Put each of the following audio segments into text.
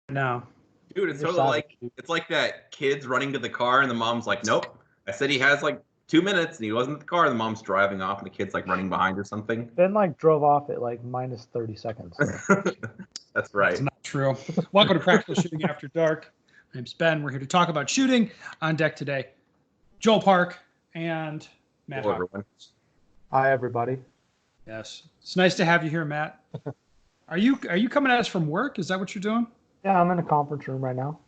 now. Dude, it's totally like it's like that kid's running to the car and the mom's like, "Nope, I said he has like 2 minutes and he wasn't at the car." And the mom's driving off and the kid's like running behind or something. Then like drove off at like minus 30 seconds. That's right. It's not true. Welcome to Practical Shooting After Dark. My name's Ben. We're here to talk about shooting. On deck today, Joel Park and Matt. Hello, everyone. Hi, everybody. Yes, it's nice to have you here, Matt. Are you coming at us from work? Is that what you're doing? Yeah, I'm in a conference room right now.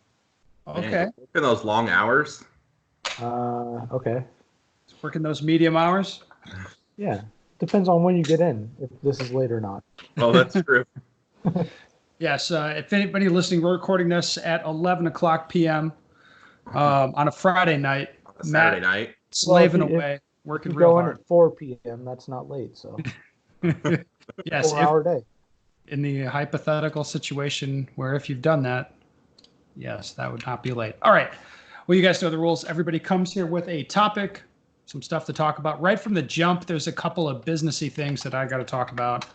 Okay. Man, working those long hours. Okay. Working those medium hours. Yeah, depends on when you get in, if this is late or not. Oh, that's true. Yes, if anybody listening, we're recording this at 11 o'clock p.m. On a Friday night. A Saturday night. Slaving away, working real hard. If you go in at 4 p.m., that's not late, so. Yes, 4-hour day. In the hypothetical situation where if you've done that, yes, that would not be late. All right. Well, you guys know the rules. Everybody comes here with a topic, some stuff to talk about. Right from the jump, there's a couple of businessy things that I got to talk about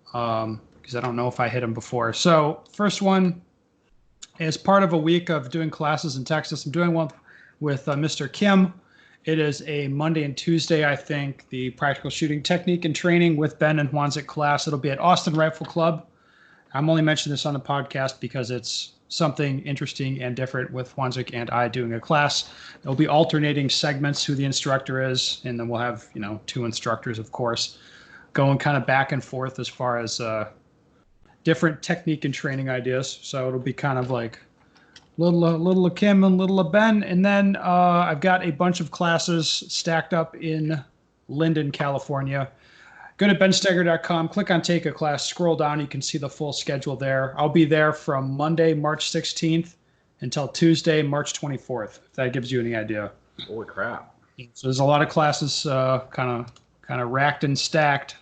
because I don't know if I hit them before. So first one is part of a week of doing classes in Texas. I'm doing one with Mr. Kim. It is a Monday and Tuesday, I think, the practical shooting technique and training with Ben and Juan's class. It'll be at Austin Rifle Club. I'm only mentioning this on the podcast because it's something interesting and different with Wanzik and I doing a class. There'll be alternating segments who the instructor is, and then we'll have, two instructors, of course, going kind of back and forth as far as different technique and training ideas. So it'll be kind of like little of Kim and little of Ben. And then I've got a bunch of classes stacked up in Linden, California. Go to bensteger.com, click on Take a Class, scroll down. You can see the full schedule there. I'll be there from Monday, March 16th until Tuesday, March 24th, if that gives you any idea. Holy crap. So there's a lot of classes kind of racked and stacked.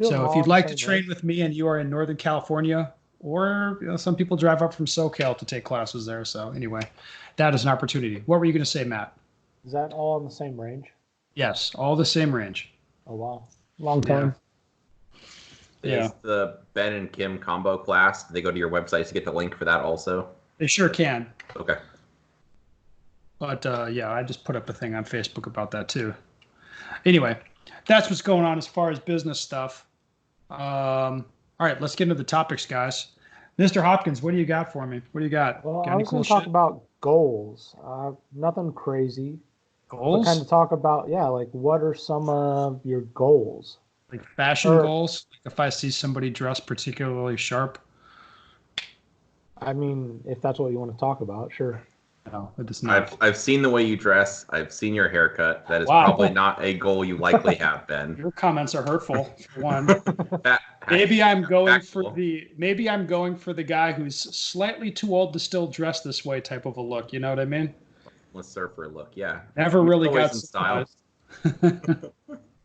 So if you'd like to train with me and you are in Northern California, or some people drive up from SoCal to take classes there. So anyway, that is an opportunity. What were you going to say, Matt? Is that all in the same range? Yes, all the same range. Oh, wow. Long time. Yeah. Is the Ben and Kim combo class, do they go to your website to get the link for that also? They sure can. Okay. But I just put up a thing on Facebook about that too. Anyway, that's what's going on as far as business stuff. All right, let's get into the topics, guys. Mr. Hopkins, what do you got for me? What do you got? Well, got I was going to talk about goals. Nothing crazy. Goals? Kind of talk about, like what are some of your goals? Like fashion goals? Like if I see somebody dressed particularly sharp? I mean, if that's what you want to talk about, sure. No, it is not. I've seen the way you dress. I've seen your haircut. That is probably not a goal you likely have, Ben. Your comments are hurtful, for one. Maybe I'm going for the guy who's slightly too old to still dress this way type of a look. You know what I mean? Let's surfer look, yeah. Never really got some style.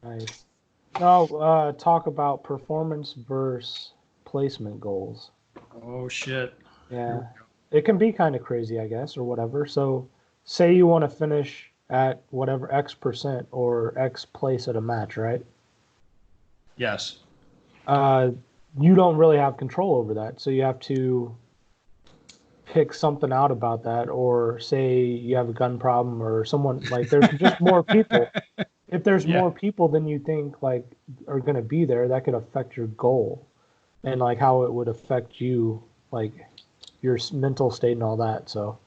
Nice. No, talk about performance versus placement goals. Oh shit. Yeah. It can be kind of crazy, I guess, or whatever. So say you want to finish at whatever X% or X place at a match, right? Yes. You don't really have control over that. So you have to pick something out about that, or say you have a gun problem or someone like there's just more people. If there's more people than you think like are going to be there, that could affect your goal and like how it would affect you, like your mental state and all that. So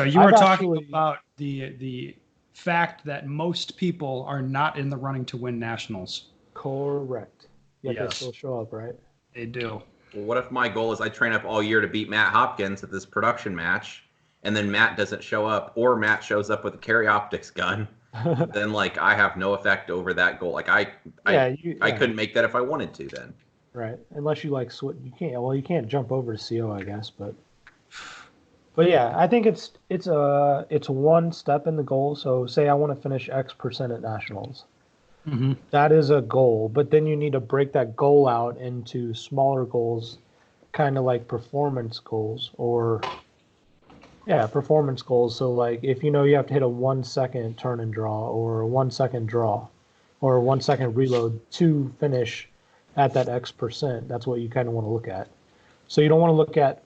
you were talking about the fact that most people are not in the running to win nationals. Correct. Yet Yes. they still show up, right? They do. Well, what if my goal is I train up all year to beat Matt Hopkins at this production match, and then Matt doesn't show up, or Matt shows up with a carry optics gun? Then like I have no effect over that goal. Like I couldn't make that if I wanted to then. Right. Unless you like switch, you can't. Well, you can't jump over to CO, I guess, but yeah, I think it's one step in the goal. So say I want to finish X% at nationals. Mm-hmm. That is a goal, but then you need to break that goal out into smaller goals, kind of like performance goals performance goals. So like if you have to hit a 1 second turn and draw or a 1 second draw or a 1 second reload to finish at that X%, that's what you kind of want to look at. So you don't want to look at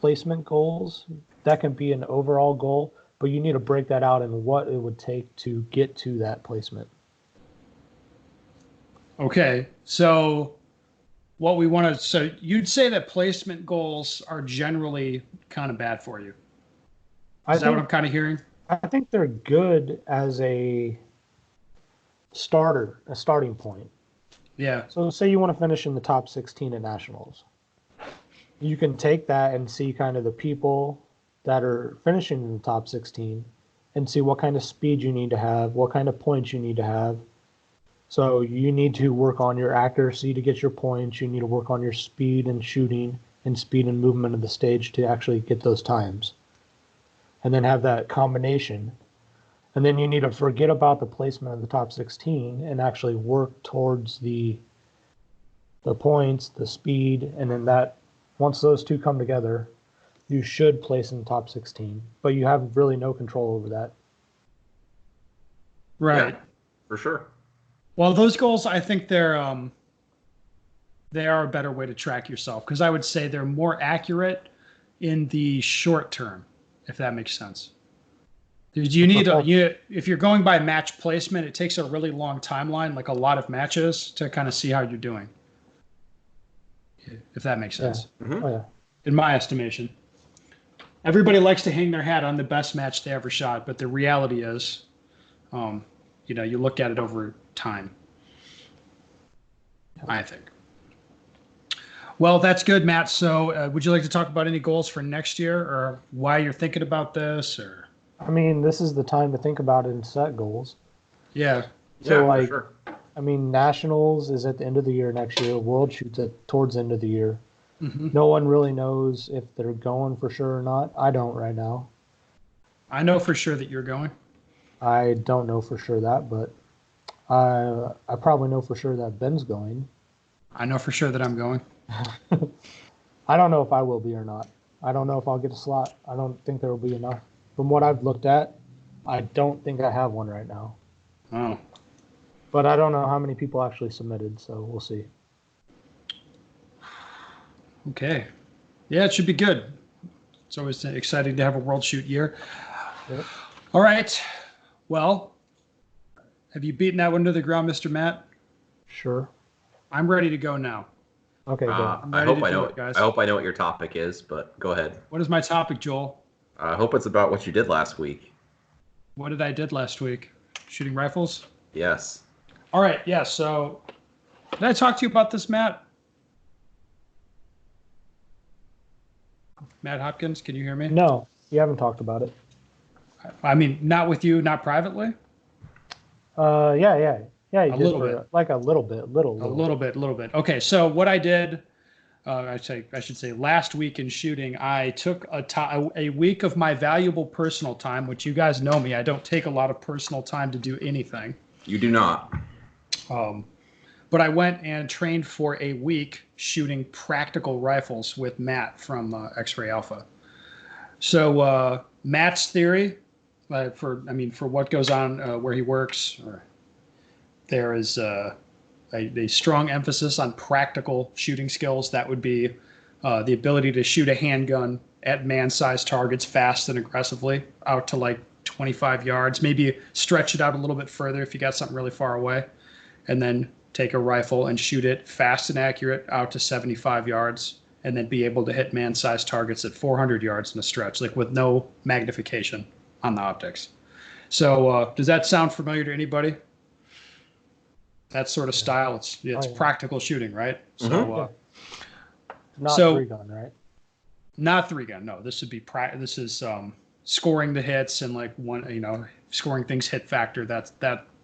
placement goals. That can be an overall goal, but you need to break that out in what it would take to get to that placement. Okay, so what we want to, so you'd say that placement goals are generally kind of bad for you. Is that what I'm kind of hearing? I think they're good as a starting point. Yeah. So say you want to finish in the top 16 at nationals. You can take that and see kind of the people that are finishing in the top 16 and see what kind of speed you need to have, what kind of points you need to have. So you need to work on your accuracy to get your points. You need to work on your speed and shooting and speed and movement of the stage to actually get those times. And then have that combination. And then you need to forget about the placement of the top 16 and actually work towards the points, the speed, and then that once those two come together, you should place in the top 16. But you have really no control over that. Right. Yeah, for sure. Well, those goals, I think they are a better way to track yourself, because I would say they're more accurate in the short term, if that makes sense. You need if you're going by match placement, it takes a really long timeline, like a lot of matches, to kind of see how you're doing. If that makes sense. Yeah. Mm-hmm. Oh, yeah. In my estimation. Everybody likes to hang their hat on the best match they ever shot, but the reality is, you look at it over time, I think. Well, that's good, Matt. So would you like to talk about any goals for next year, or why you're thinking about this? Or I mean, this is the time to think about it and set goals. Yeah. So, for sure. I mean, Nationals is at the end of the year next year. World Shoots towards the end of the year. Mm-hmm. No one really knows if they're going for sure or not. I don't right now. I know for sure that you're going. I don't know for sure that, but I probably know for sure that Ben's going. I know for sure that I'm going. I don't know if I will be or not. I don't know if I'll get a slot. I don't think there will be enough. From what I've looked at, I don't think I have one right now. Oh. But I don't know how many people actually submitted, so we'll see. Okay. Yeah, it should be good. It's always exciting to have a World Shoot year. Yep. All right. Well, have you beaten that one to the ground, Mr. Matt? Sure. I'm ready to go now. Okay, good. I hope I know. I hope I know what your topic is, but go ahead. What is my topic, Joel? I hope it's about what you did last week. What did I did last week? Shooting rifles? Yes. All right. Yeah. So, did I talk to you about this, Matt? Matt Hopkins, can you hear me? No, you haven't talked about it. I mean, not with you, not privately. Yeah. You A did little for, bit. like a little bit. A little bit. Okay, so what I did, I should say, last week in shooting, I took a week of my valuable personal time, which you guys know me. I don't take a lot of personal time to do anything. You do not. But I went and trained for a week shooting practical rifles with Matt from X-Ray Alpha. So Matt's theory, for what goes on where he works, there is a strong emphasis on practical shooting skills. That would be the ability to shoot a handgun at man-sized targets fast and aggressively out to like 25 yards, maybe stretch it out a little bit further if you got something really far away, and then take a rifle and shoot it fast and accurate out to 75 yards, and then be able to hit man-sized targets at 400 yards in a stretch, like with no magnification on the optics. So does that sound familiar to anybody? That sort of style, it's practical shooting, right? So not 3-gun, right? Not 3-gun. No, this would be this is scoring the hits and like scoring things hit factor.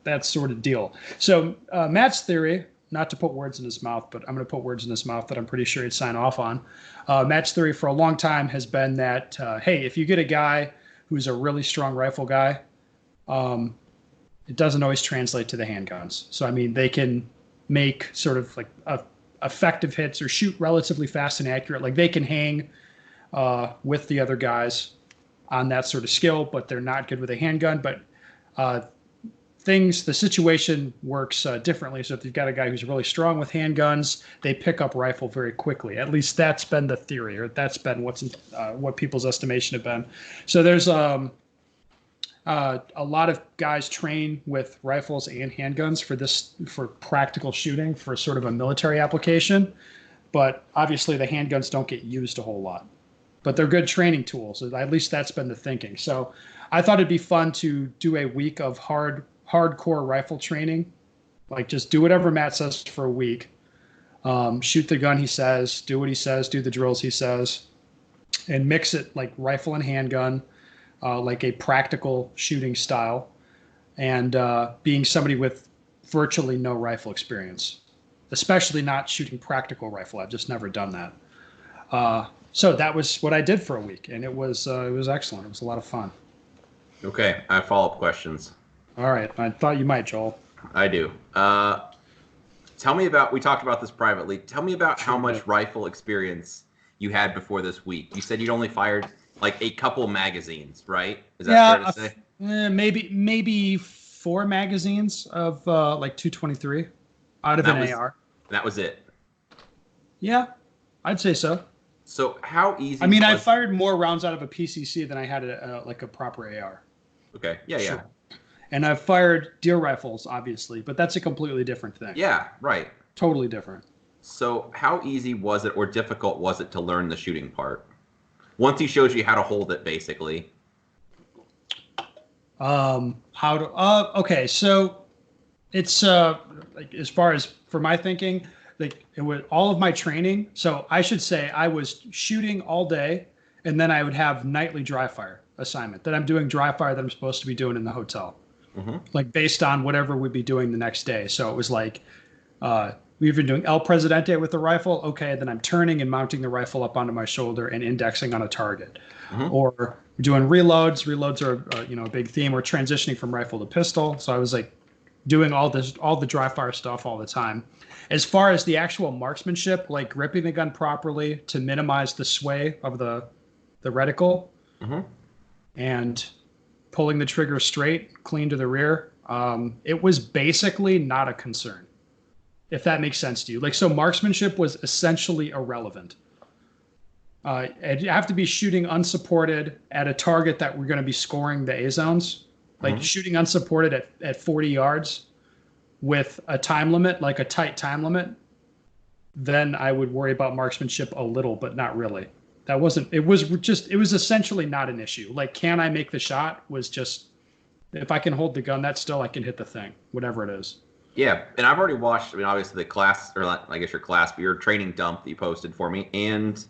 That sort of deal. So Matt's theory, not to put words in his mouth, but I'm going to put words in his mouth that I'm pretty sure he'd sign off on. Matt's theory for a long time has been that hey, if you get a guy who's a really strong rifle guy, it doesn't always translate to the handguns. So, I mean, they can make sort of like effective hits or shoot relatively fast and accurate. Like they can hang with the other guys on that sort of skill, but they're not good with a handgun. But the situation works differently. So if you've got a guy who's really strong with handguns, they pick up rifle very quickly. At least that's been the theory, or that's been what people's estimation have been. So there's a lot of guys train with rifles and handguns for practical shooting for sort of a military application. But obviously the handguns don't get used a whole lot. But they're good training tools. At least that's been the thinking. So I thought it'd be fun to do a week of hardcore rifle training. Like just do whatever Matt says for a week. Shoot the gun he says, do what he says, do the drills he says, and mix it like rifle and handgun, like a practical shooting style, and being somebody with virtually no rifle experience, especially not shooting practical rifle. I've just never done that. So that was what I did for a week, and it was excellent. It was a lot of fun. Okay, I have follow-up questions. All right, I thought you might, Joel. I do. Tell me about, we talked about this privately. Tell me about how much rifle experience you had before this week. You said you'd only fired like a couple magazines, right? Is that fair to say? Maybe 4 magazines of like 223 out of an AR. That was it? Yeah, I'd say so. So how easy? I mean, I fired more rounds out of a PCC than I had like a proper AR. Okay. Yeah, sure. Yeah. And I've fired deer rifles, obviously, but that's a completely different thing. Yeah, right. Totally different. So how easy was it or difficult was it to learn the shooting part? Once he shows you how to hold it, basically. Okay, so it's like as far as for my thinking, like it was all of my training. So I should say I was shooting all day, and then I would have nightly dry fire assignment that I'm doing dry fire that I'm supposed to be doing in the hotel, like based on whatever we'd be doing the next day. So it was like we've been doing El Presidente with the rifle. Okay, then I'm turning and mounting the rifle up onto my shoulder and indexing on a target. Or we're doing reloads. Reloads are a big theme. We're transitioning from rifle to pistol. So I was like doing all the dry fire stuff all the time. As far as the actual marksmanship, like gripping the gun properly to minimize the sway of the reticle, and pulling the trigger straight, clean to the rear, it was basically not a concern, if that makes sense to you. Like, so marksmanship was essentially irrelevant. You have to be shooting unsupported at a target that we're going to be scoring the A zones, like shooting unsupported at 40 yards with a time limit, like a tight time limit. Then I would worry about marksmanship a little, but not really. It was essentially not an issue. Like, can I make the shot was just, if I can hold the gun, I can hit the thing, whatever it is. Yeah, and I've already watched, obviously the class, or I guess your class, but your training dump that you posted for me, and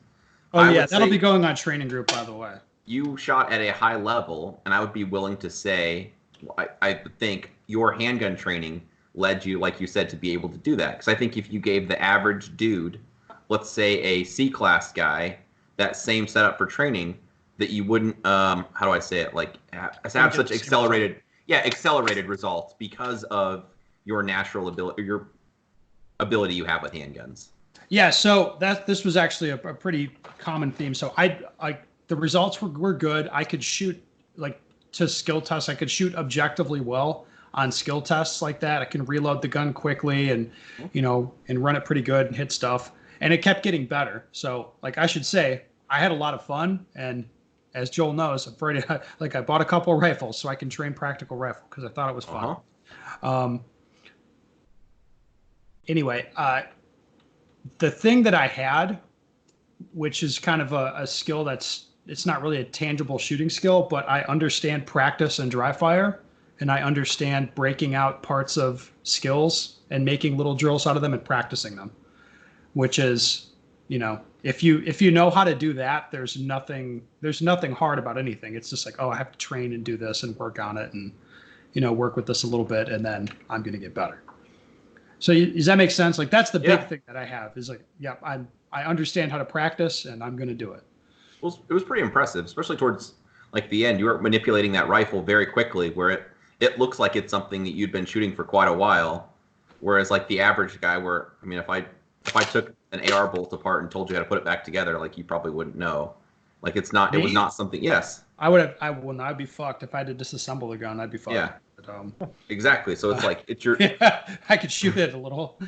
that'll be going on training group, by the way. You shot at a high level, and I would be willing to say, I think your handgun training led you, like you said, to be able to do that. Because I think if you gave the average dude, let's say a C-class guy, that same setup for training, that you wouldn't, how do I say it, like have such accelerated results because of your natural ability, or your ability you have with handguns. Yeah, so this was actually a pretty common theme. So the results were good. I could shoot like to skill tests. I could shoot objectively well on skill tests like that. I can reload the gun quickly and run it pretty good and hit stuff. And it kept getting better. So like I should say, I had a lot of fun. And as Joel knows, I bought a couple of rifles so I can train practical rifle because I thought it was fun. Anyway, the thing that I had, which is kind of a skill it's not really a tangible shooting skill, but I understand practice and dry fire, and I understand breaking out parts of skills and making little drills out of them and practicing them, which is, if you know how to do that, there's nothing hard about anything. It's just like, I have to train and do this and work on it and, work with this a little bit, and then I'm going to get better. So does that make sense? Like, that's the big thing that I have is like, I understand how to practice and I'm going to do it. Well, it was pretty impressive, especially towards like the end. You were manipulating that rifle very quickly, where it looks like it's something that you'd been shooting for quite a while. Whereas like the average guy, if I took an AR bolt apart and told you how to put it back together, like you probably wouldn't know. Like it's not. It was Me? not something. Yes. I'd be fucked if I had to disassemble the gun. I'd be fucked. Yeah. But, Exactly. So it's like it's your. yeah, I could shoot it a little.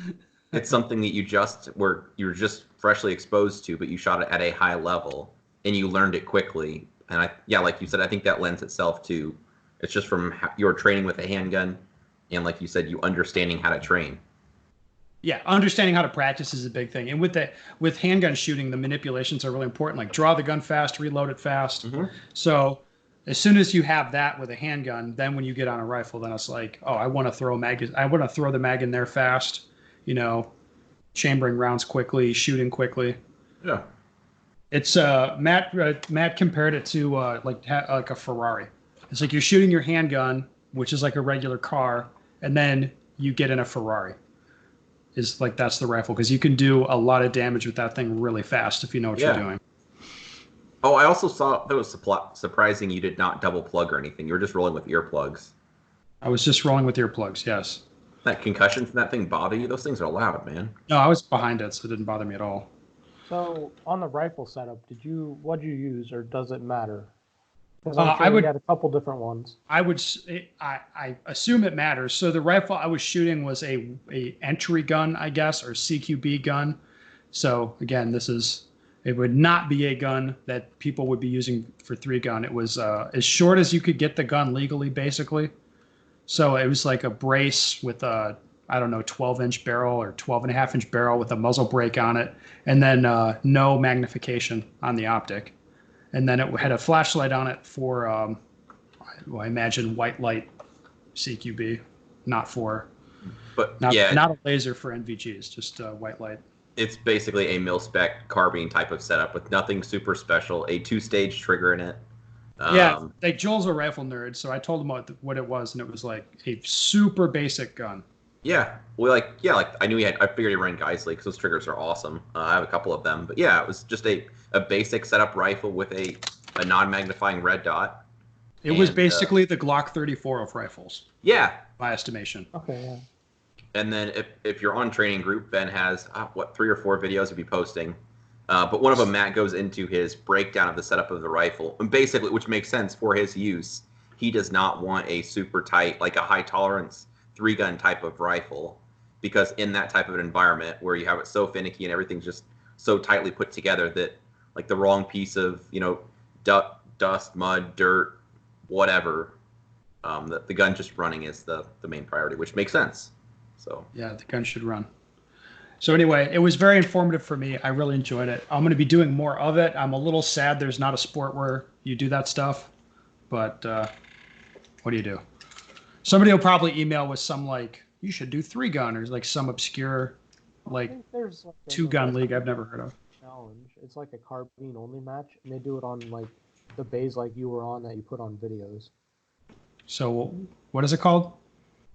It's something that you're just freshly exposed to, but you shot it at a high level and you learned it quickly. And like you said, I think that lends itself to it's just from your training with a handgun, and like you said, you understanding how to train. Yeah, understanding how to practice is a big thing. And with handgun shooting, the manipulations are really important. Like draw the gun fast, reload it fast. Mm-hmm. So as soon as you have that with a handgun, then when you get on a rifle, then it's like, oh, I want to throw the mag in there fast. Chambering rounds quickly, shooting quickly. Yeah. It's Matt compared it to like a Ferrari. It's like you're shooting your handgun, which is like a regular car, and then you get in a Ferrari. Is like that's the rifle because you can do a lot of damage with that thing really fast if you know what you're doing. Oh, I also saw that was surprising you did not double plug or anything. You were just rolling with earplugs. I was just rolling with earplugs, yes. That concussion from that thing bother you? Those things are loud, man. No, I was behind it, so it didn't bother me at all. So on the rifle setup, what'd you use, or does it matter? Because you had a couple different ones. I assume it matters. So the rifle I was shooting was a entry gun, I guess, or CQB gun. So again, it would not be a gun that people would be using for 3-gun. It was as short as you could get the gun legally, basically. So it was like a brace with a, 12-inch barrel or 12.5-inch barrel with a muzzle brake on it, and then no magnification on the optic. And then it had a flashlight on it for, I imagine, white light CQB, not a laser for NVGs, just white light. It's basically a mil-spec carbine type of setup with nothing super special, a 2-stage trigger in it. Like Joel's a rifle nerd, so I told him what it was, and it was like a super basic gun. Yeah, I knew I figured he ran Geisley because those triggers are awesome. I have a couple of them, but yeah, it was just a basic setup rifle with a non-magnifying red dot. It was basically the Glock 34 of rifles. Yeah, by estimation. Okay, yeah. And then if you're on training group, Ben has 3 or 4 videos to be posting. But one of them, Matt goes into his breakdown of the setup of the rifle, and basically, which makes sense for his use. He does not want a super tight, like a high tolerance 3-gun type of rifle, because in that type of an environment where you have it so finicky and everything's just so tightly put together that like the wrong piece of dust, mud, dirt, whatever, the gun just running is the main priority, which makes sense. So yeah, the gun should run. So anyway, it was very informative for me. I really enjoyed it. I'm going to be doing more of it. I'm a little sad there's not a sport where you do that stuff, but what do you do? Somebody will probably email with some like, you should do 3-gun, or like some obscure like 2-gun league I've never heard of. Challenge. It's like a carbine only match, and they do it on like the bays like you were on that you put on videos. So what is it called?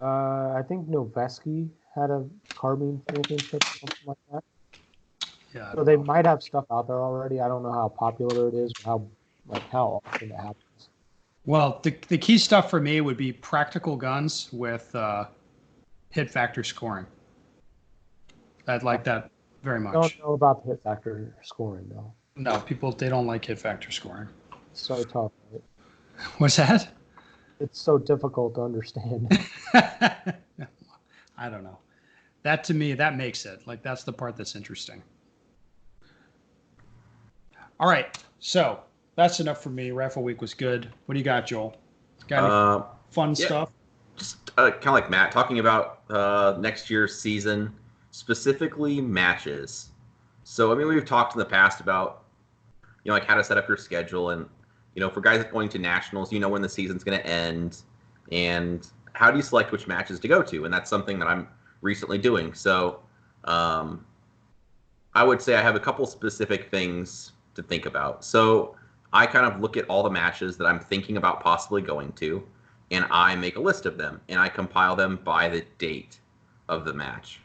I think Noveski had a carbine championship, something like that. Yeah. So they might have stuff out there already. I don't know how popular it is, or how often it happens. Well, the key stuff for me would be practical guns with hit factor scoring. I'd like that very much. I don't know about the hit factor scoring, though. No, they don't like hit factor scoring. It's so tough, right? What's that? It's so difficult to understand. I don't know. That to me, that makes it. Like, that's the part that's interesting. All right. So that's enough for me. Rifle Week was good. What do you got, Joel? Got any fun stuff? Just kind of like Matt, talking about next year's season, specifically matches. So, I mean, we've talked in the past about, like how to set up your schedule, and, for guys going to nationals, when the season's going to end, and how do you select which matches to go to? And that's something that I'm recently doing. So I would say I have a couple specific things to think about. So I kind of look at all the matches that I'm thinking about possibly going to, and I make a list of them, and I compile them by the date of the match.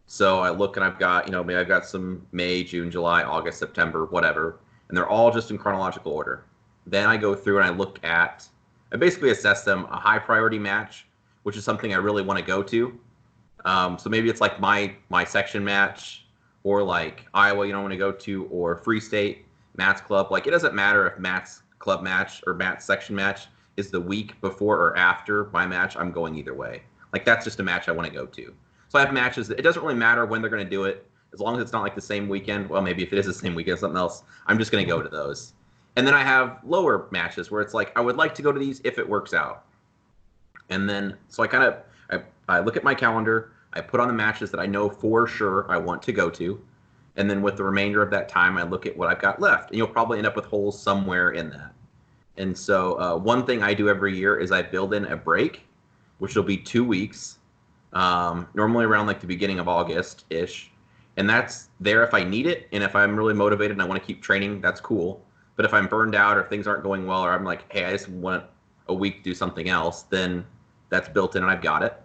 So I look, and I've got, maybe I've got some May, June, July, August, September, whatever, and they're all just in chronological order. Then I go through and I basically assess them a high priority match, which is something I really want to go to. So maybe it's like my section match, or like Iowa, I want to go to, or Free State. Matt's club. Like, it doesn't matter if Matt's club match or Matt's section match is the week before or after my match. I'm going either way. Like, that's just a match I want to go to. So I have matches that it doesn't really matter when they're going to do it, as long as it's not like the same weekend. Well, maybe if it is the same weekend, something else. I'm just going to go to those. And then I have lower matches where it's like, I would like to go to these if it works out. And then, so I look at my calendar, I put on the matches that I know for sure I want to go to. And then with the remainder of that time, I look at what I've got left. And you'll probably end up with holes somewhere in that. And so one thing I do every year is I build in a break, which will be 2 weeks, normally around like the beginning of August-ish. And that's there if I need it. And if I'm really motivated and I want to keep training, that's cool. But if I'm burned out or if things aren't going well or I'm like, hey, I just want a week to do something else, then that's built in and I've got it.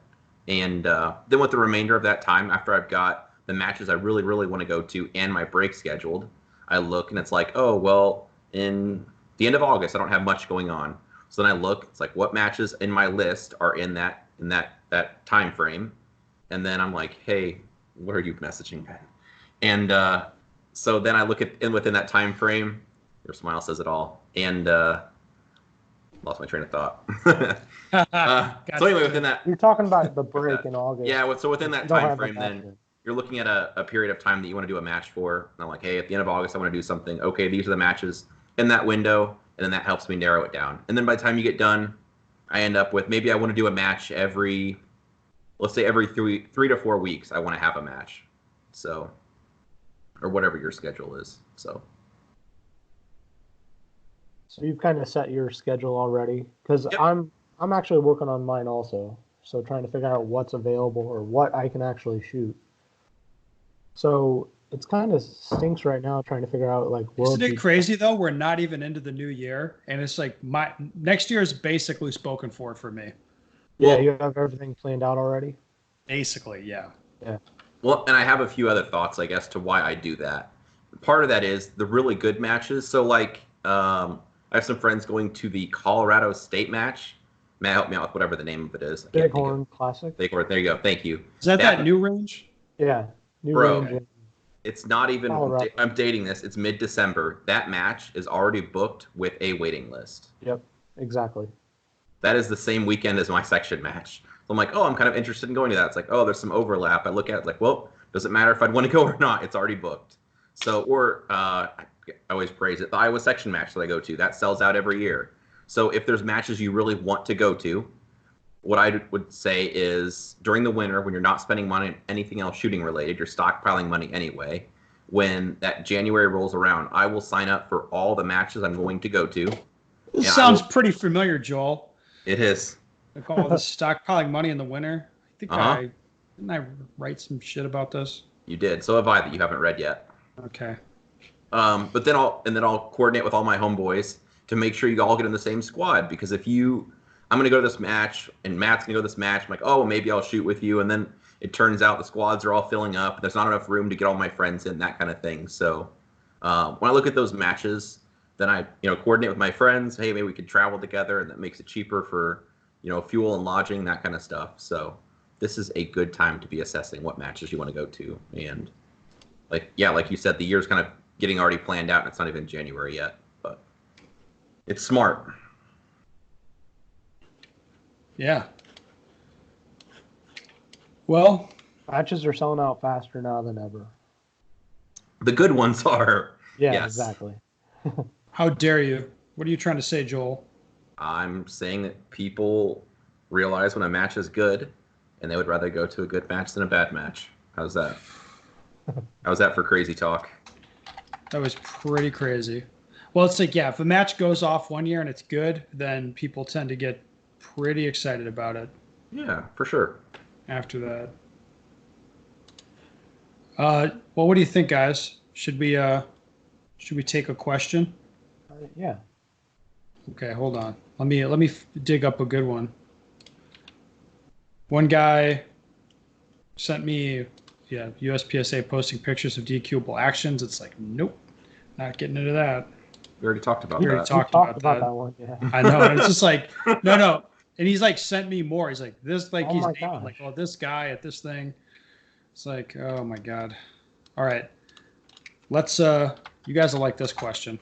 And then with the remainder of that time, after I've got the matches I really, really want to go to and my break scheduled, I look and it's like, oh, well, in the end of August, I don't have much going on. So then I look, it's like, what matches in my list are in that time frame? And then I'm like, hey, what are you messaging, Ben? And so then I look at within that time frame. Your smile says it all. And lost my train of thought. So anyway, within that, You're talking about the break in August. yeah. So within that You don't time have frame, a then match. you're looking at a period of time that you want to do a match for. And I'm like, hey, at the end of August, I want to do something. Okay, these are the matches in that window, and then that helps me narrow it down. And then by the time you get done, I end up with maybe I want to do a match let's say every 3 to 4 weeks. I want to have a match, so or whatever your schedule is. So you've kind of set your schedule already, because Yep. I'm actually working on mine also. So trying to figure out what's available or what I can actually shoot. So it's kind of stinks right now trying to figure out like. Isn't it crazy though? We're not even into the new year, and it's like my next year is basically spoken for me. Yeah, Well- you have everything planned out already. Basically, yeah. Well, and I have a few other thoughts, I guess, to why I do that. Part of that is the really good matches. So, like, I have some friends going to the Colorado State match. Matt, help me out with whatever the name of it is. I can't think of Bighorn Classic. it. Bighorn. There you go. Thank you. Is that new range? Yeah, new Bro. range. It's not even. Colorado. I'm dating this. It's mid-December. That match is already booked with a waiting list. Yep, exactly. That is the same weekend as my section match. So I'm like, oh, I'm kind of interested in going to that. It's like, oh, there's some overlap. I look at it like, well, does it matter if I'd want to go or not? It's already booked. So, or I always praise it. The Iowa section match that I go to, that sells out every year. So if there's matches you really want to go to, what I would say is during the winter, when you're not spending money on anything else shooting related, you're stockpiling money anyway. When that January rolls around, I will sign up for all the matches I'm going to go to. This sounds pretty familiar, Joel. It is. Like all this stockpiling money in the winter. I think Uh-huh. didn't I write some shit about this? You did. So have I, that you haven't read yet. Okay. But then I'll coordinate with all my homeboys to make sure you all get in the same squad. Because I'm going to go to this match and Matt's going to go to this match. I'm like, oh, maybe I'll shoot with you. And then it turns out the squads are all filling up. There's not enough room to get all my friends in, that kind of thing. So when I look at those matches, then I coordinate with my friends. Hey, maybe we could travel together, and that makes it cheaper for fuel and lodging, that kind of stuff. So this is a good time to be assessing what matches you want to go to. And like you said, the year's kind of getting already planned out, and it's not even January yet, but it's smart. Yeah. Well, Matches are selling out faster now than ever. The good ones are. Yeah, Yes. exactly. how dare you? What are you trying to say, Joel? I'm saying that people realize when a match is good, and they would rather go to a good match than a bad match. How's that? How's that for crazy talk? That was pretty crazy. Well, it's like, yeah, if a match goes off one year and it's good, then people tend to get pretty excited about it Yeah, for sure. after that. Well, what do you think, guys? Should we take a question? Yeah. Okay, hold on. Let me dig up a good one. One guy sent me, USPSA posting pictures of DQable actions. It's like, nope, not getting into that. We already talked about We already that. talked We about that. one. Yeah. I know. And it's just like, no. And he's like sent me more. He's like, this, like, Oh he's my naming, gosh. like, oh, this guy at this thing. It's like, oh my God. All right. Let's You guys will like this question.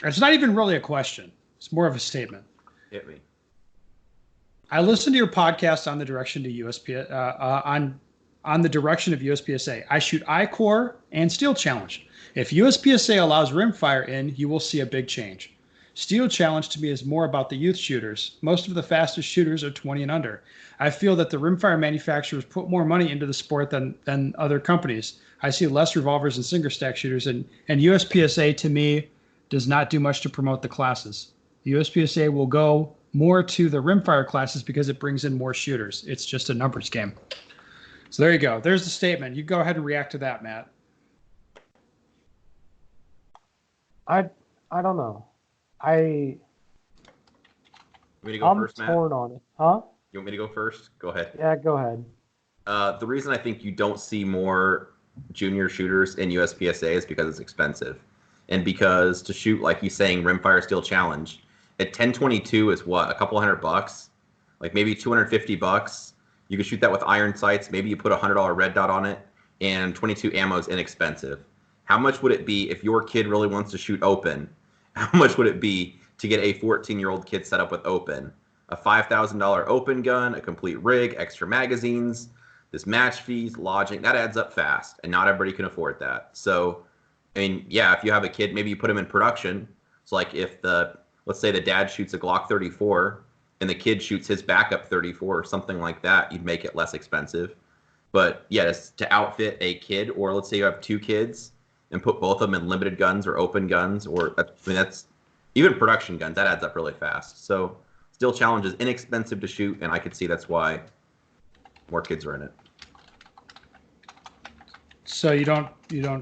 It's not even really a question. It's more of a statement. Hit me. I listened to your podcast on the direction to on the direction of USPSA. I shoot I-Core and Steel Challenge. If USPSA allows Rimfire in, you will see a big change. Steel Challenge to me is more about the youth shooters. Most of the fastest shooters are 20 and under. I feel that the Rimfire manufacturers put more money into the sport than other companies. I see less revolvers and single stack shooters, and USPSA to me does not do much to promote the classes. The USPSA will go more to the Rimfire classes because it brings in more shooters. It's just a numbers game. So there you go. There's the statement. You go ahead and react to that, Matt. I don't know. You want me to go I'm first, Matt? torn on it. Huh? You want me to go first? Go ahead. Yeah, go ahead. The reason I think you don't see more junior shooters in USPSA is because it's expensive. And because to shoot, like he's saying, Rimfire Steel Challenge, at 1022 is what? A couple $100? Like maybe $250. You can shoot that with iron sights. Maybe you put a $100 red dot on it, and 22 ammo is inexpensive. How much would it be if your kid really wants to shoot open? How much would it be to get a 14-year-old kid set up with open? A $5,000 open gun, a complete rig, extra magazines, this match fees, lodging, that adds up fast, and not everybody can afford that. So, I mean, yeah, if you have a kid, maybe you put him in production. So like if let's say the dad shoots a Glock 34 and the kid shoots his backup 34 or something like that, you'd make it less expensive. But yes, to outfit a kid, or let's say you have two kids and put both of them in limited guns or open guns, or I mean, that's even production guns, that adds up really fast. So Steel Challenge is inexpensive to shoot, and I could see that's why more kids are in it. So you don't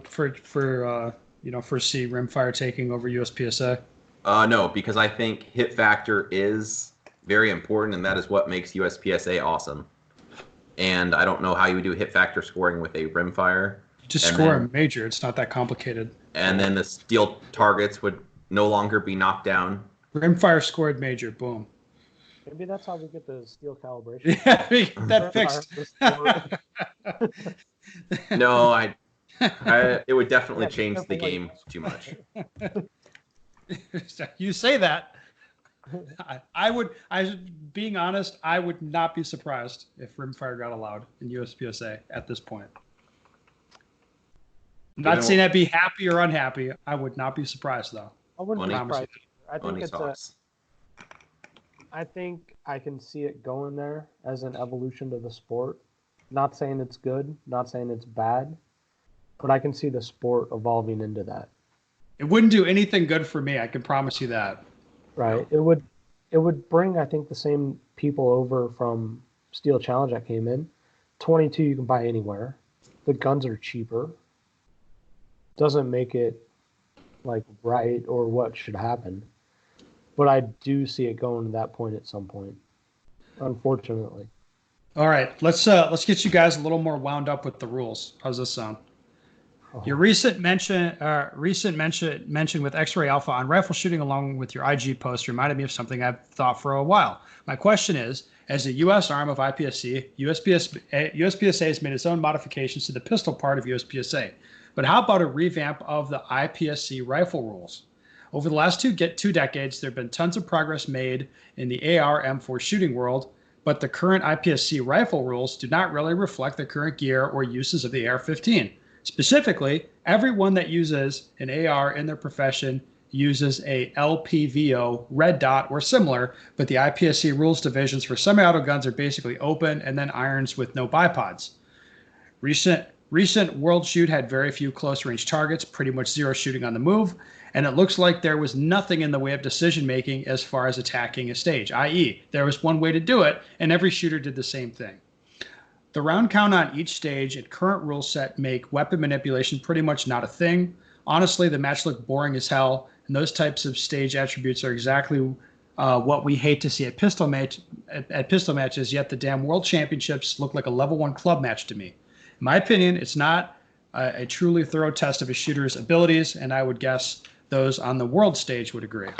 foresee Rimfire taking over USPSA? No, because I think hit factor is very important, and that is what makes USPSA awesome. And I don't know how you would do hit factor scoring with a Rimfire. Just score a major. It's not that complicated. And then the steel targets would no longer be knocked down. Rimfire scored major. Boom. Maybe that's how we get the steel calibration. Yeah, that fixed. No, it would definitely change the game too much. You say that. Being honest, I would not be surprised if Rimfire got allowed in USPSA at this point. I'm not saying I'd be happy or unhappy. I would not be surprised, though. I wouldn't be surprised. I think I can see it going there as an evolution to the sport. Not saying it's good, not saying it's bad, but I can see the sport evolving into that. It wouldn't do anything good for me. I can promise you that. Right. It would bring, I think, the same people over from Steel Challenge that came in. 22 you can buy anywhere. The guns are cheaper. Doesn't make it like right or what should happen. But I do see it going to that point at some point, unfortunately. All right, let's get you guys a little more wound up with the rules. How's this sound? Oh. Your recent mention with X-Ray Alpha on rifle shooting, along with your IG post, reminded me of something I've thought for a while. My question is, as a U.S. arm of IPSC, USPSA has made its own modifications to the pistol part of USPSA. But how about a revamp of the IPSC rifle rules? Over the last two decades, there have been tons of progress made in the AR M4 shooting world, but the current IPSC rifle rules do not really reflect the current gear or uses of the AR-15. Specifically, everyone that uses an AR in their profession uses a LPVO, red dot, or similar, but the IPSC rules divisions for semi-auto guns are basically open and then irons with no bipods. Recent World Shoot had very few close-range targets, pretty much zero shooting on the move, and it looks like there was nothing in the way of decision-making as far as attacking a stage, i.e., there was one way to do it, and every shooter did the same thing. The round count on each stage and current rule set make weapon manipulation pretty much not a thing. Honestly, the match looked boring as hell, and those types of stage attributes are exactly what we hate to see at pistol matches, yet the damn World Championships look like a level 1 club match to me. In my opinion, it's not a truly thorough test of a shooter's abilities, and I would guess those on the world stage would agree.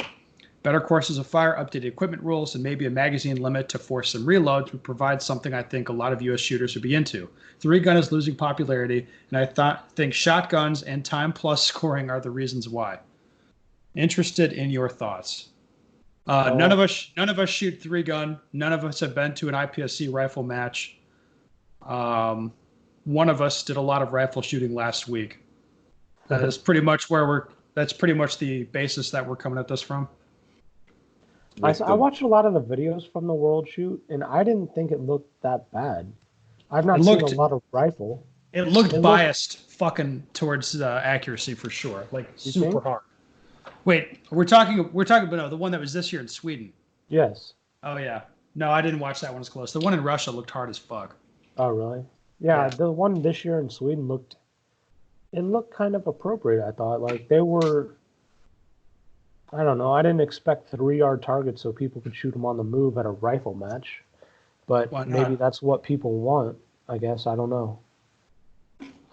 Better courses of fire, updated equipment rules, and maybe a magazine limit to force some reloads would provide something I think a lot of U.S. shooters would be into. 3-gun is losing popularity, and I think shotguns and time plus scoring are the reasons why. Interested in your thoughts. None of us shoot 3-gun. None of us have been to an IPSC rifle match. One of us did a lot of rifle shooting last week. That's pretty much that's pretty much the basis that we're coming at this from. I watched a lot of the videos from the World Shoot, and I didn't think it looked that bad. I've not seen a lot of rifle. It looked biased fucking towards accuracy for sure, like super hard. Wait, we're talking about no, the one that was this year in Sweden. Yes. Oh yeah. No, I didn't watch that one as close. The one in Russia looked hard as fuck. Oh really? Yeah, the one this year in Sweden looked kind of appropriate, I thought. Like they were, I don't know, I didn't expect 3-yard targets so people could shoot them on the move at a rifle match. But maybe that's what people want, I guess. I don't know.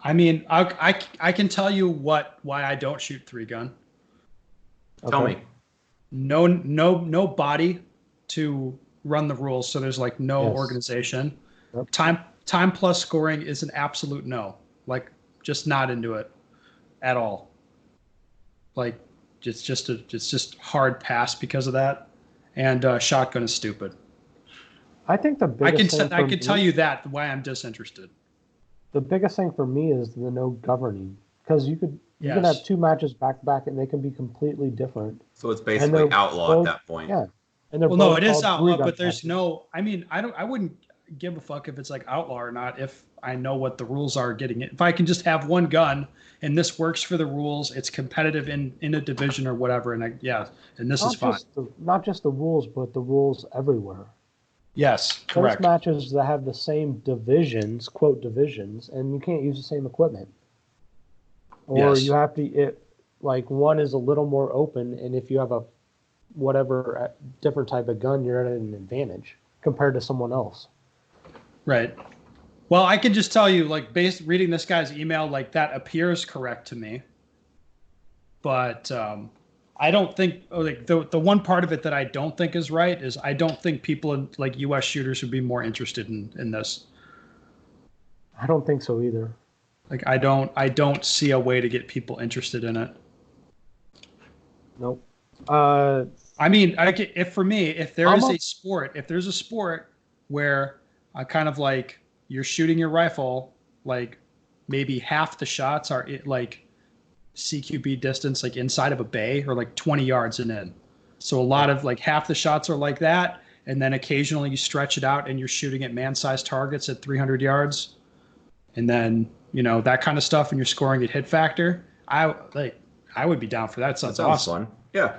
I mean, I can tell you why I don't shoot 3-gun. Okay. Tell me. No body to run the rules, so there's like no organization. Yep. Time plus scoring is an absolute no. Like just not into it at all. Like it's just hard pass because of that. And shotgun is stupid. I think the biggest I can tell you that why I'm disinterested. The biggest thing for me is the no governing, because you can have 2 matches back to back and they can be completely different. So it's basically outlaw at that point. Yeah. And no, it is outlaw, but there's no. I mean, I wouldn't give a fuck if it's like outlaw or not if I know what the rules are getting it. If I can just have one gun and this works for the rules, it's competitive in a division or whatever, and this is fine. Not just the rules, but the rules everywhere. Yes, correct. There's matches that have the same divisions, quote divisions, and you can't use the same equipment. Or you have to, like one is a little more open, and if you have a whatever different type of gun, you're at an advantage compared to someone else. Right. Well, I can just tell you, like, reading this guy's email, like that appears correct to me. But I don't think like the one part of it that I don't think is right is I don't think people like U.S. shooters would be more interested in this. I don't think so either. Like I don't see a way to get people interested in it. Nope. I mean, if there's a sport where I kind of like you're shooting your rifle, like maybe half the shots are like CQB distance, like inside of a bay or like 20 yards and in. So a lot of like half the shots are like that. And then occasionally you stretch it out and you're shooting at man-sized targets at 300 yards. And then, that kind of stuff. And you're scoring at hit factor. I would be down for that. That sounds awesome. Fun. Yeah.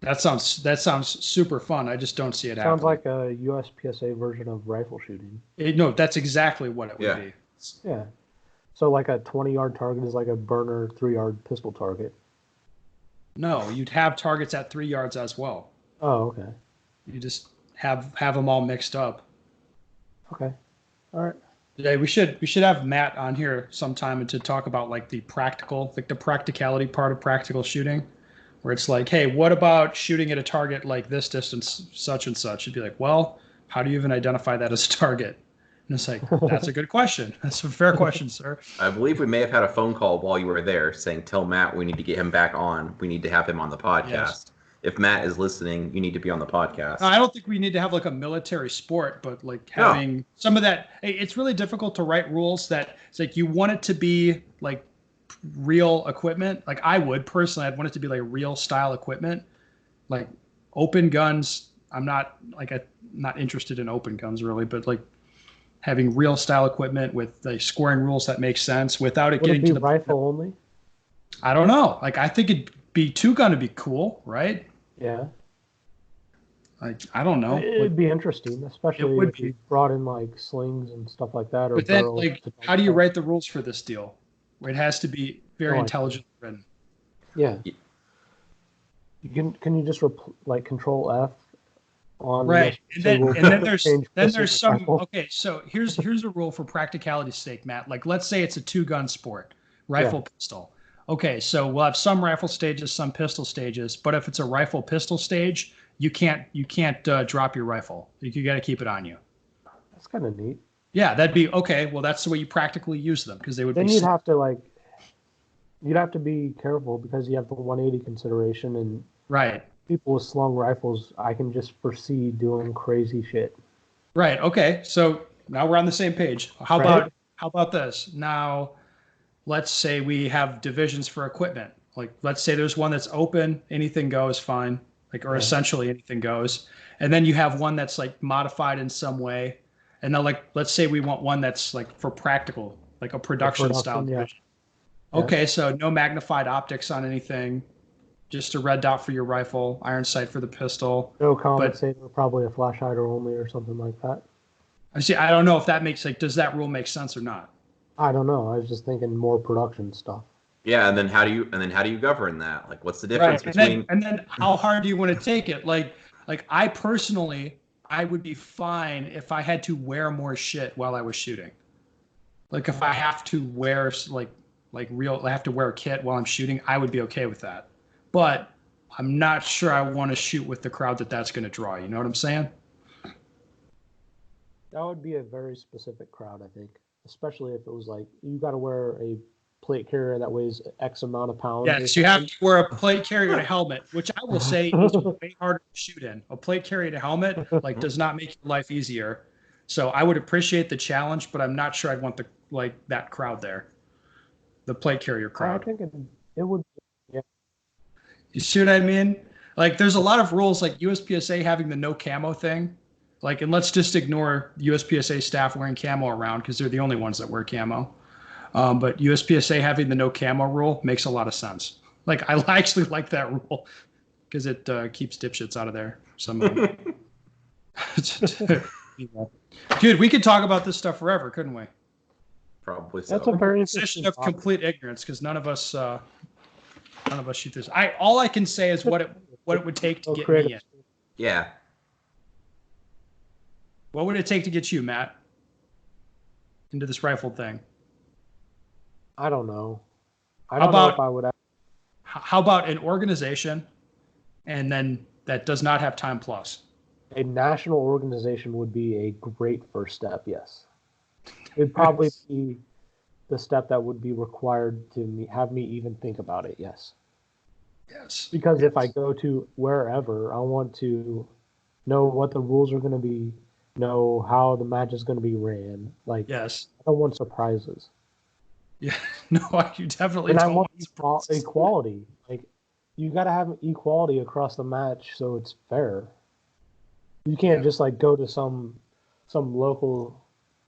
That sounds super fun. I just don't see it happening. Sounds like a USPSA version of rifle shooting. No, that's exactly what it would be. Yeah. So like a 20-yard target is like a burner 3-yard pistol target. No, you'd have targets at 3 yards as well. Oh, okay. You just have them all mixed up. Okay. All right. Today we should have Matt on here sometime and to talk about like the practicality part of practical shooting, where it's like, hey, what about shooting at a target like this distance, such and such? You'd be like, well, how do you even identify that as a target? And it's like, that's a good question. That's a fair question, sir. I believe we may have had a phone call while you were there saying, tell Matt we need to get him back on. We need to have him on the podcast. Yes. If Matt is listening, you need to be on the podcast. I don't think we need to have like a military sport, but like having some of that. It's really difficult to write rules that it's like you want it to be like real equipment. Like I would personally, I'd want it to be like real style equipment, like open guns. I'm not interested in open guns really, but like having real style equipment with the scoring rules that make sense without it getting to the rifle only. I don't know. Like I think it'd be 2-gun to be cool, right? Yeah. Like I don't know. It'd be interesting, especially if you brought in like slings and stuff like that. Or but then, like, how do you write the rules for this deal? Where it has to be very intelligently written. Yeah. Can you just Control F on right? And then there's some. Okay, so here's a rule for practicality's sake, Matt. Like let's say it's a 2-gun sport, rifle pistol. Okay, so we'll have some rifle stages, some pistol stages, but if it's a rifle pistol stage, you can't drop your rifle. You got to keep it on you. That's kind of neat. Yeah, that'd be okay. Well, that's the way you practically use them because they would Then be. you'd have to be careful because you have the 180 consideration, and Right. people with slung rifles, I can just foresee doing crazy shit. Right. Okay. So now we're on the same page. How Right. about this? Now, let's say we have divisions for equipment. Like, let's say there's one that's open, anything goes, fine. Like, or Right. essentially anything goes. And then you have one that's like modified in some way. And then, like, let's say we want one that's like for practical, like a production style yeah. division. Okay, so no magnified optics on anything, just a red dot for your rifle, iron sight for the pistol. No compensator, probably a flash hider only or something like that. I don't know if that makes like, does that rule make sense or not? I don't know. I was just thinking more production stuff. Yeah, and then how do you govern that? Like, what's the difference between? And then how hard do you want to take it? Like I personally, I would be fine if I had to wear more shit while I was shooting. Like if I have to wear I have to wear a kit while I'm shooting, I would be okay with that. But I'm not sure I want to shoot with the crowd that's going to draw. You know what I'm saying? That would be a very specific crowd, I think. Especially if it was like, you got to wear a plate carrier that weighs X amount of pounds. Yes, you have to wear a plate carrier and a helmet, which I will say is way harder to shoot in. A plate carrier and a helmet does not make your life easier. So I would appreciate the challenge, but I'm not sure I'd want that crowd there. The plate carrier crowd. I think it would. Yeah. You see what I mean? Like, there's a lot of rules, like USPSA having the no camo thing. Like, and let's just ignore USPSA staff wearing camo around because they're the only ones that wear camo. But USPSA having the no camo rule makes a lot of sense. Like, I actually like that rule because it keeps dipshits out of there somehow. Dude, we could talk about this stuff forever, couldn't we? Probably so. That's a very Position of complete ignorance because none of us shoot this. All I can say is what it would take to get me in. Yeah. What would it take to get you, Matt, into this rifle thing? I don't know. I don't know if I would. How about an organization, and then that does not have time plus? A national organization would be a great first step. Yes, it'd probably be the step that would be required to have me even think about it. Yes. Yes. Because if I go to wherever, I want to know what the rules are going to be, know how the match is going to be ran. Like, yes, I don't want surprises. Yeah, no, you definitely and don't I want equality. Like, you got to have equality across the match so it's fair. You can't just like go to some local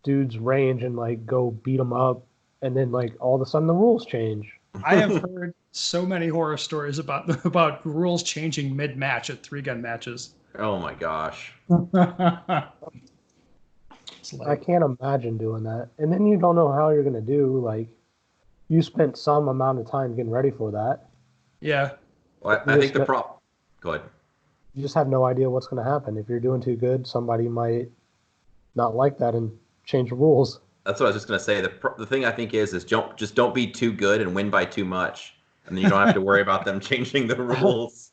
dude's range and like go beat them up, and then like all of a sudden the rules change. I have heard so many horror stories about rules changing mid-match at 3-gun matches. Oh my gosh. I can't imagine doing that. And then you don't know how you're going to do. Like, you spent some amount of time getting ready for that. Yeah. Well, I think the problem. Go ahead. You just have no idea what's going to happen. If you're doing too good, somebody might not like that and change the rules. That's what I was just going to say. The thing I think is don't be too good and win by too much. And then you don't have to worry about them changing the rules.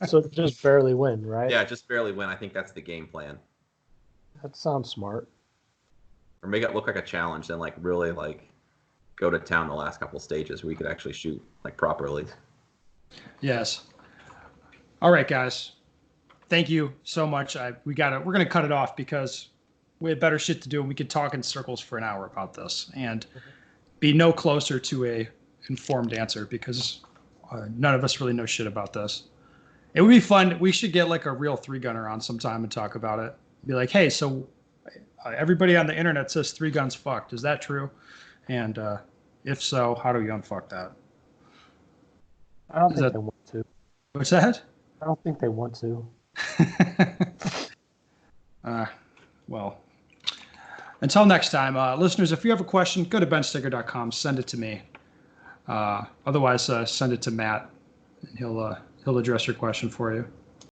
So just barely win, right? Yeah, just barely win. I think that's the game plan. That sounds smart. Or make it look like a challenge, then like really like go to town the last couple stages where you could actually shoot like properly. Yes. All right, guys. Thank you so much. We're gonna cut it off because we had better shit to do, and we could talk in circles for an hour about this and be no closer to a informed answer because none of us really know shit about this. It would be fun. We should get like a real 3-gunner on sometime and talk about it. Be like, hey, so everybody on the internet says 3-guns fucked. Is that true? And if so, how do you unfuck that? I don't think they want to. What's that? I don't think they want to. Well, until next time, listeners, if you have a question, go to bensticker.com, send it to me. Otherwise, send it to Matt, and he'll address your question for you.